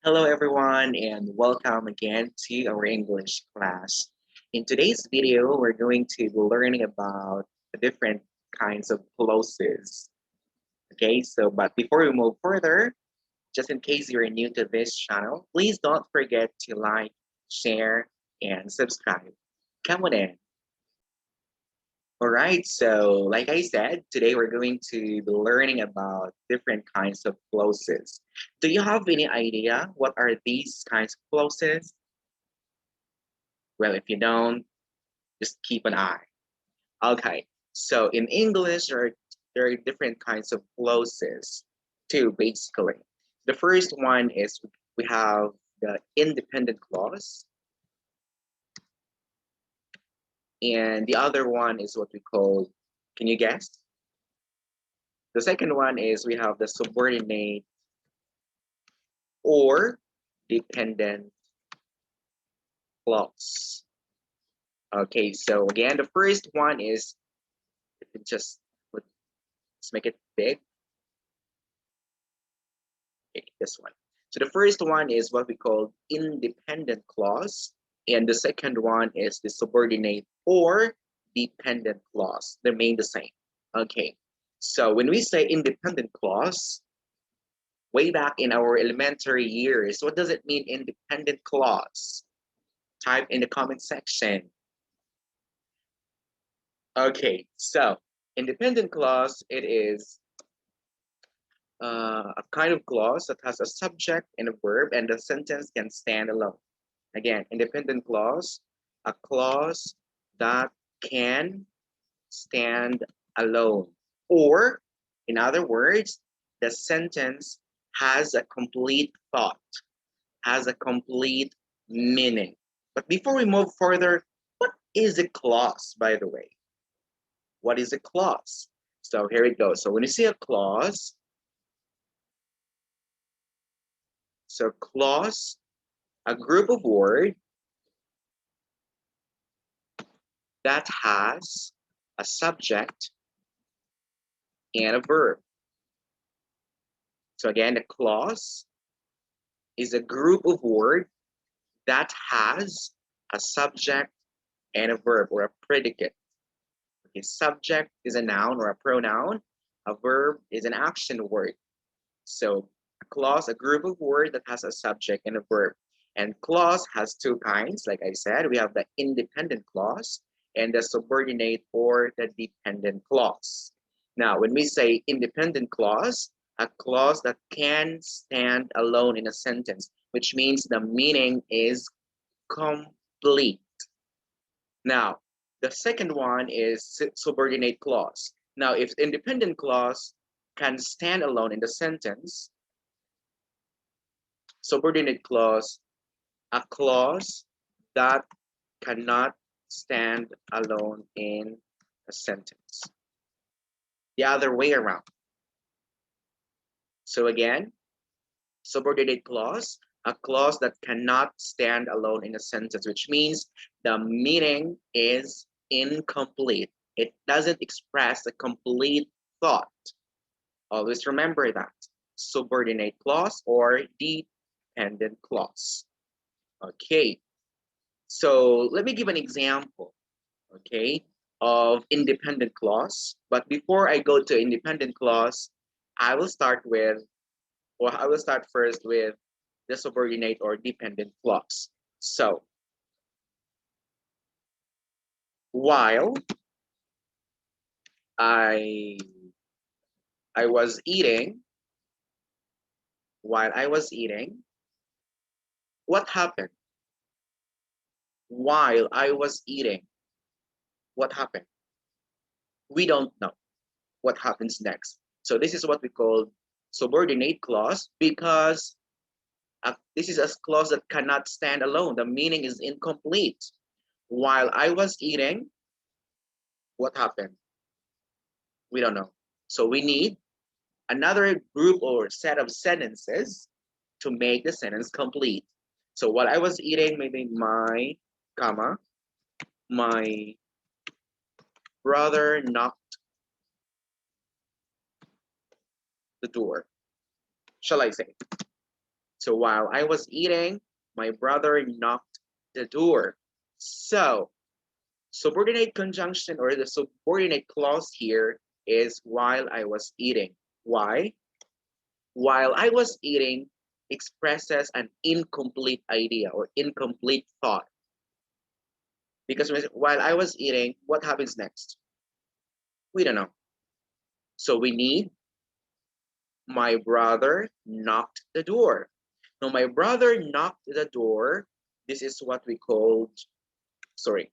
Hello, everyone, and welcome again to our English class. In today's video, we're going to be learning about the different kinds of clauses. Okay, but before we move further, just in case you're new to this channel, please don't forget to like, share, and subscribe. Come on in. All right, so like I said, today we're going to be learning about different kinds of clauses. Do you have any idea what are these kinds of clauses? Well, if you don't, just keep an eye. Okay, so in English, there are different kinds of clauses too, basically. The first one is we have the independent clause, and the other one is what we call, can you guess? The second one is we have the subordinate or dependent clause. Okay, so again, the first one is, just let's make it big. Okay, this one. So the first one is what we call independent clause, and the second one is the subordinate or dependent clause. They remain the same. Okay, so when we say independent clause, way back in our elementary years, what does it mean, independent clause? Type in the comment section. Okay, so independent clause, it is a kind of clause that has a subject and a verb, and the sentence can stand alone. Again, independent clause, a clause that can stand alone. Or, in other words, the sentence has a complete thought, has a complete meaning. But before we move further, what is a clause, by the way? What is a clause? So here it goes. So when you see a clause, so clause, a group of words that has a subject and a verb. So again, the clause is a group of words that has a subject and a verb or a predicate. Okay, subject is a noun or a pronoun. A verb is an action word. So a clause, a group of words that has a subject and a verb. And clause has two kinds. Like I said, we have the independent clause and the subordinate or the dependent clause. Now, when we say independent clause, a clause that can stand alone in a sentence, which means the meaning is complete. Now, the second one is subordinate clause. Now, if independent clause can stand alone in the sentence, subordinate clause, a clause that cannot stand alone in a sentence. The other way around. So again, subordinate clause, a clause that cannot stand alone in a sentence, which means the meaning is incomplete. It doesn't express a complete thought. Always remember that. Subordinate clause or dependent clause. Okay, so let me give an example, okay, of independent clause. But before I go to independent clause, I will start first with the subordinate or dependent clause. So, while I was eating, what happened? While I was eating, what happened? We don't know what happens next. So this is what we call subordinate clause because this is a clause that cannot stand alone. The meaning is incomplete. While I was eating, what happened? We don't know. So we need another group or set of sentences to make the sentence complete. So while I was eating, maybe my brother knocked the door. Shall I say? So while I was eating, my brother knocked the door. So subordinate conjunction or the subordinate clause here is while I was eating. Why? While I was eating expresses an incomplete idea or incomplete thought. Because while I was eating, what happens next? We don't know. So we need my brother knocked the door. Now, my brother knocked the door. This is what we called, sorry,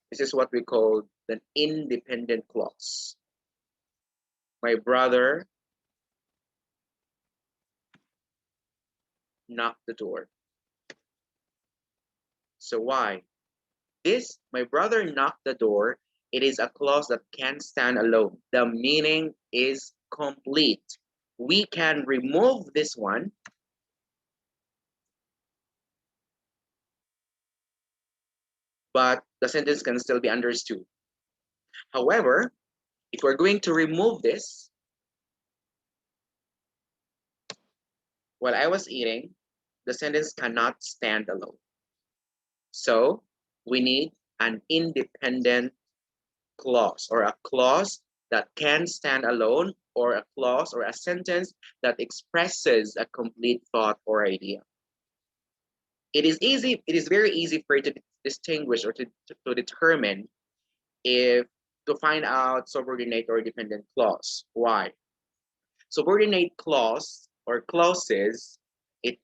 this is what we call an independent clause. My brother knocked the door. So why? This, my brother knocked the door, it is a clause that can stand alone. The meaning is complete. We can remove this one, but the sentence can still be understood. However, if we're going to remove this, while I was eating, the sentence cannot stand alone. So we need an independent clause or a clause that can stand alone or a clause or a sentence that expresses a complete thought or idea. It is very easy for you to distinguish or to determine if to find out subordinate or dependent clause. Why? Subordinate clause or clauses, it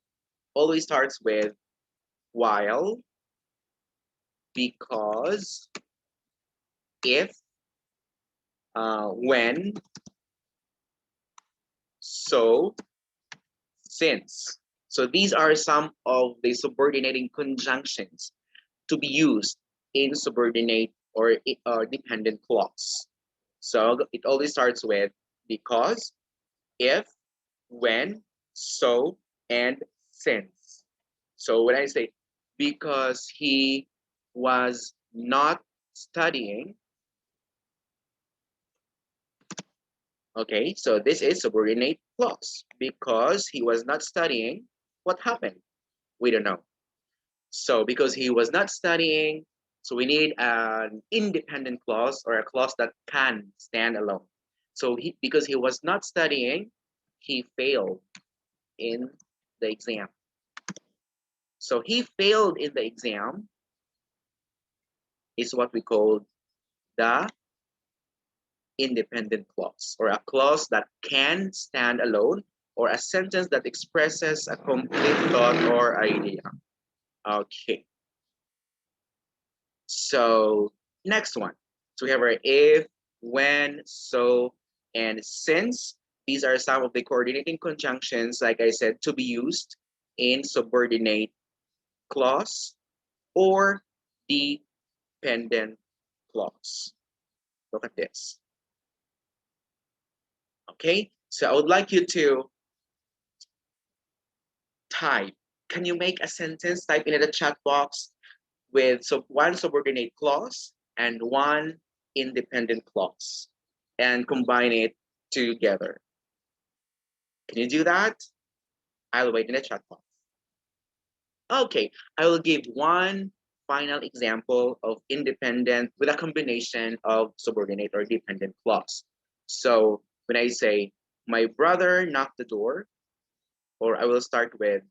always starts with while, because, if, when, so, since. So these are some of the subordinating conjunctions to be used in subordinate or dependent clause. So it always starts with because, if, when, so, and since. So when I say because he was not studying, okay, so this is subordinate clause. Because he was not studying, what happened? We don't know. So because he was not studying, so we need an independent clause or a clause that can stand alone. So because he was not studying, he failed in the exam. So he failed in the exam is what we call the independent clause or a clause that can stand alone or a sentence that expresses a complete thought or idea. Okay. So next one. So we have our if, when, so, and since. These are some of the coordinating conjunctions, like I said, to be used in subordinate clause or dependent clause. Look at this. Okay, so I would like you to type. Can you make a sentence? Type in the chat box with one subordinate clause and one independent clause and combine it together. Can you do that? I'll wait in the chat box. Okay, I will give one final example of independent with a combination of subordinate or dependent clause. So when I say, my brother knocked the door, or I will start with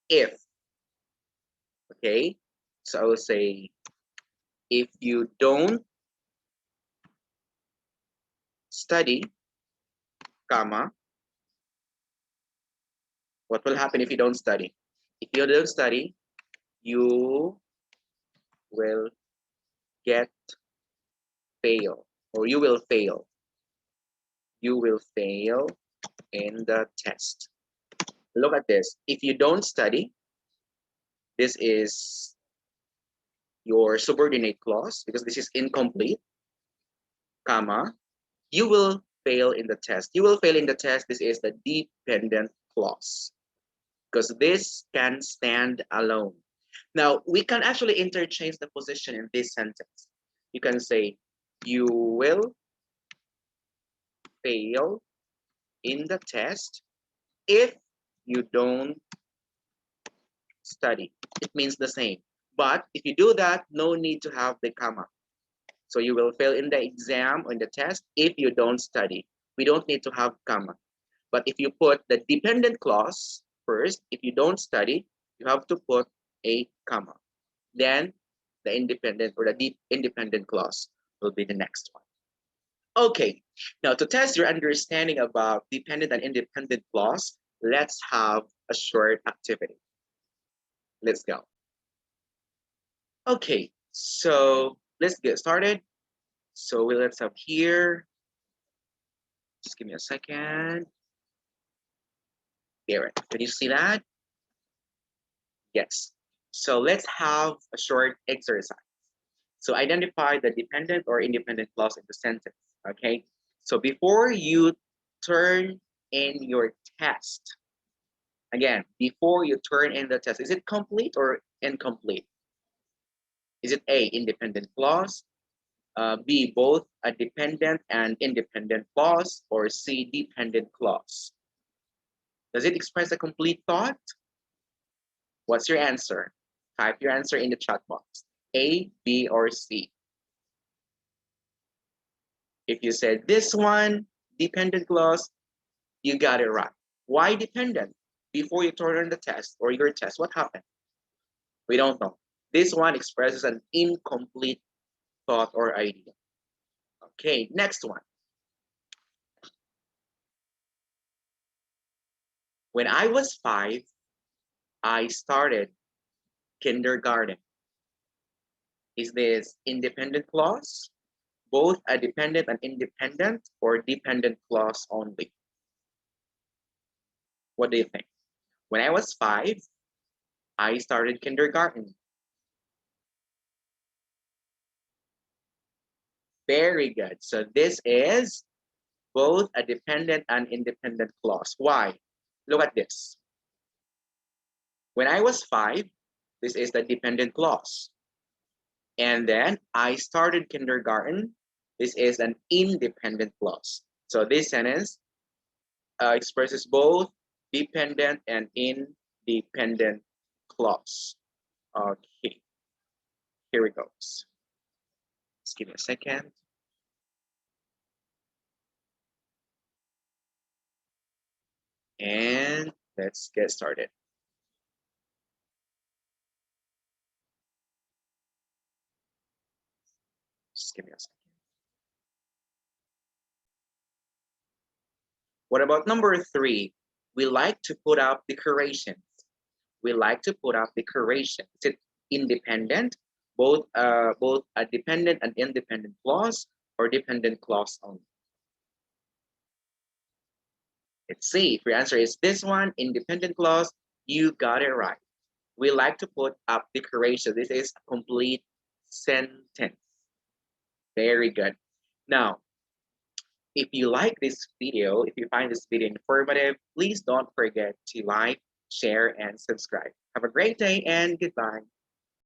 if. Okay, so I will say, if you don't study, comma, what will happen if you don't study? If you don't study, you will get fail, or you will fail. You will fail in the test. Look at this. If you don't study, this is your subordinate clause because this is incomplete, comma, you will fail in the test. You will fail in the test. This is the dependent clause because this can stand alone. Now, we can actually interchange the position in this sentence. You can say, you will fail in the test If you don't study, it means the same. But if you do that, no need to have the comma. So you will fail in the exam or in the test if you don't study. We don't need to have comma. But if you put the dependent clause first, if you don't study, you have to put a comma. Then the independent or the independent clause will be the next one. Okay, now to test your understanding about dependent and independent clause, let's have a short activity. Let's go. Okay, so let's get started. So let's have here, just give me a second. Here, can you see that? Yes. So let's have a short exercise. So identify the dependent or independent clause in the sentence, okay? So before you turn in your test, again, before you turn in the test, is it complete or incomplete? Is it A, independent clause, B, both a dependent and independent clause, or C, dependent clause? Does it express a complete thought? What's your answer? Type your answer in the chat box. A, B, or C. If you said this one, dependent clause, you got it right. Why dependent? Before you turn on the test or your test, what happened? We don't know. This one expresses an incomplete thought or idea. Okay, next one. When I was 5, I started kindergarten. Is this independent clause, both a dependent and independent, or dependent clause only? What do you think? When I was 5, I started kindergarten. Very good. So this is both a dependent and independent clause. Why? Look at this. When I was 5, this is the dependent clause. And then I started kindergarten. This is an independent clause. So this sentence expresses both dependent and independent clause. Okay, here it goes. Just give me a second. And let's get started. Just give me a second. What about number 3? We like to put up decorations. We like to put up decorations. Is it independent, both a dependent and independent clause, or dependent clause only? Let's see. If your answer is this one, independent clause, you got it right. We like to put up decoration. This is a complete sentence. Very good. Now, if you like this video, if you find this video informative, please don't forget to like, share, and subscribe. Have a great day and goodbye.